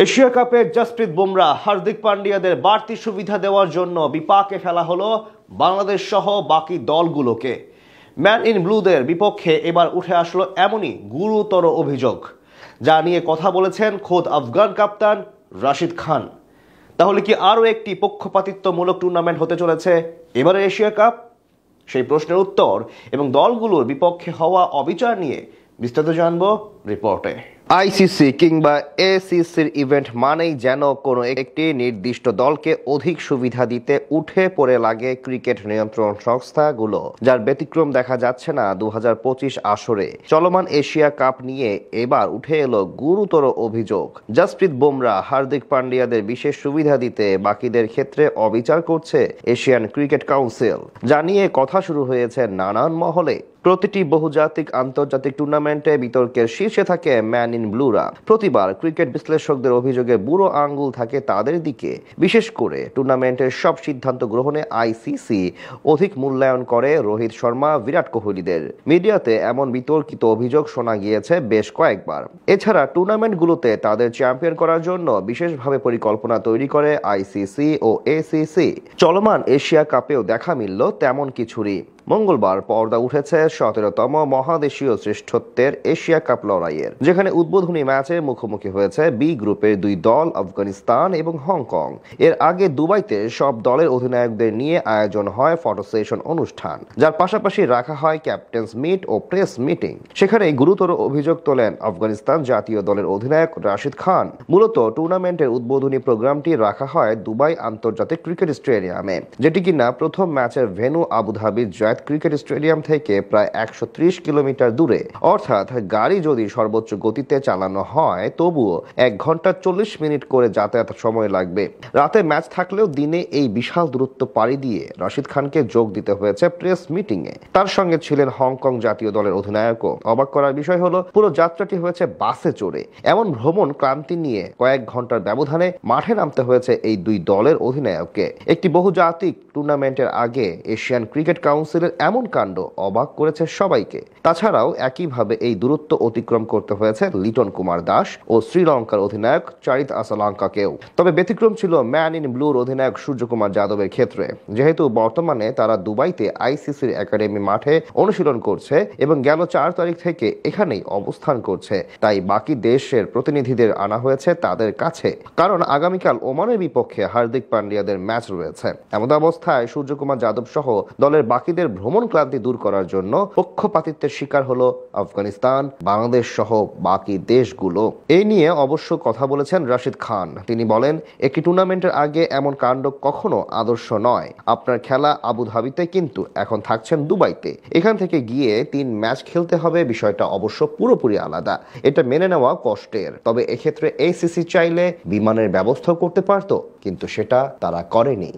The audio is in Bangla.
এশিয়া কাপে জসপ্রীত বুমরা হার্দিক পান্ডিয়াদের বাড়তি সুবিধা দেওয়ার জন্য বিপাকে ফেলা হলো বাংলাদেশ সহ বাকি দলগুলোকে। ম্যান ইন ব্লুদের বিপক্ষে এবার উঠে আসলো এমনই গুরুতর অভিযোগ, যা নিয়ে কথা বলেছেন খোদ আফগান কাপ্তান রাশিদ খান। তাহলে কি আরও একটি পক্ষপাতিত্বমূলক টুর্নামেন্ট হতে চলেছে এবারে এশিয়া কাপ? সেই প্রশ্নের উত্তর এবং দলগুলোর বিপক্ষে হওয়া অবিচার নিয়ে বিস্তারিত জানবো রিপোর্টে। আইসিসি কিংবা এসিসির ইভেন্ট মানেই যেন কোনো একটি নির্দিষ্ট দলকে অধিক সুবিধা দিতে উঠে পড়ে লাগে ক্রিকেট নিয়ন্ত্রণ সংস্থাগুলো, যার ব্যতিক্রম দেখা যাচ্ছে না 2025 আসরে। চলমান এশিয়া কাপ নিয়ে এবার উঠে এলো গুরুতর অভিযোগ। জসপ্রীত বুমরা হার্দিক পান্ডিয়াদের বিশেষ সুবিধা দিতে বাকিদের ক্ষেত্রে অবিচার করছে এশিয়ান ক্রিকেট কাউন্সিল, যা নিয়ে কথা শুরু হয়েছে নানান মহলে। প্রতিটি বহুজাতিক আন্তর্জাতিক টুর্নামেন্টে বিতর্কের শীর্ষে থাকে ম্যান ইন ব্লুরা। প্রতিবার ক্রিকেট বিশ্লেষকদের অভিযোগে বুড়ো আঙ্গুল থাকে তাদের দিকে। বিশেষ করে টুর্নামেন্টের সব সিদ্ধান্ত গ্রহণে আইসিসি অধিক মূল্যায়ন করে রোহিত শর্মা, বিরাট কোহলিদের। মিডিয়াতে এমন বিতর্কিত অভিযোগ শোনা গিয়েছে বেশ কয়েকবার। এছাড়া টুর্নামেন্টগুলোতে তাদের চ্যাম্পিয়ন করার জন্য বিশেষভাবে পরিকল্পনা তৈরি করে আইসিসি ও এসিসি। চলমান এশিয়া কাপেও দেখা মিলল তেমন কিছুরই। মঙ্গলবার পর্দা উঠেছে 17তম মহাদেশীয় শ্রেষ্ঠত্বের এশিয়া কাপ লড়াইয়ের, যেখানে উদ্বোধনী ম্যাচে মুখোমুখি হয়েছে বি গ্রুপের দুই দল আফগানিস্তান এবং হংকং। এর আগে দুবাইতে সব দলের অধিনায়কদের নিয়ে আয়োজন হয় ফটো সেশন অনুষ্ঠান, যার পাশাপাশি রাখা হয় ক্যাপ্টেন্স মিট ও প্রেস মিটিং। সেখানে গুরুতর অভিযোগ তোলেন আফগানিস্তান জাতীয় দলের অধিনায়ক রাশিদ খান। মূলত টুর্নামেন্টের উদ্বোধনী প্রোগ্রামটি রাখা হয় দুবাই আন্তর্জাতিক ক্রিকেট স্টেডিয়ামে, যেটি কিনা প্রথম ম্যাচের ভেন্যু আবুধাবির ক্রিকেট স্টেডিয়াম থেকে প্রায় 130 কিলোমিটার দূরে। অর্থাৎ গাড়ি যদি সর্বোচ্চ গতিতে চালানো হয় তবুও 1 ঘন্টা 40 মিনিট করে যাতায়াত সময় লাগবে। রাতে ম্যাচ থাকলেও দিনে এই বিশাল দূরত্ব পাড়ি দিয়ে রাশিদ খানকে যোগ দিতে হয়েছে প্রেস মিটিং এ। তার সঙ্গে ছিলেন হংকং জাতীয় দলের অধিনায়কও। অবাক করার বিষয় হলো পুরো যাত্রাটি হয়েছে বাসে চড়ে। এমন ভ্রমণ ক্লান্তি নিয়ে কয়েক ঘন্টার ব্যবধানে মাঠে নামতে হয়েছে এই দুই দলের অধিনায়ককে। একটি বহুজাতিক টুর্নামেন্টের আগে এশিয়ান ক্রিকেট কাউন্সিল এমন কাণ্ড অবাক করেছে সবাইকে। তাছাড়াও একইভাবে এই দূরত্ব অতিক্রম করতে হয়েছে লিটন কুমার দাস ও শ্রীলঙ্কার অধিনায়ক চারিত আসালাঙ্কাকেও। তবে ব্যতিক্রম ছিল ম্যান ইন ব্লুর অধিনায়ক সূর্যকুমার যাদবের ক্ষেত্রে। যেহেতু বর্তমানে তারা দুবাইতে আইসিসির একাডেমি মাঠে অনুশীলন করছে এবং গেল 4 তারিখ থেকে এখানেই অবস্থান করছে, তাই বাকি দেশের প্রতিনিধিদের আনা হয়েছে তাদের কাছে। কারণ আগামীকাল ওমানের বিপক্ষে হার্দিক পান্ডিয়াদের ম্যাচ রয়েছে। এমন অবস্থায় সূর্যকুমার যাদব সহ দলের বাকিদের ভ্রমণ ক্লান্তি দূর করার জন্য পক্ষপাতিত্বের শিকার হলো আফগানিস্তান, বাংলাদেশ সহ বাকি দেশগুলো। এই নিয়ে অবশ্য কথা বলেছেন রাশিদ খান। তিনি বলেন, একটি টুর্নামেন্টের আগে এমন কাণ্ড কখনো আদর্শ নয়। আপনার খেলা আবুধাবিতে, কিন্তু এখন থাকছেন দুবাইতে। এখান থেকে গিয়ে 3 ম্যাচ খেলতে হবে, বিষয়টা অবশ্য পুরোপুরি আলাদা। এটা মেনে নেওয়া কষ্টের। তবে এক্ষেত্রে এসিসি চাইলে বিমানের ব্যবস্থা করতে পারত, কিন্তু সেটা তারা করেনি।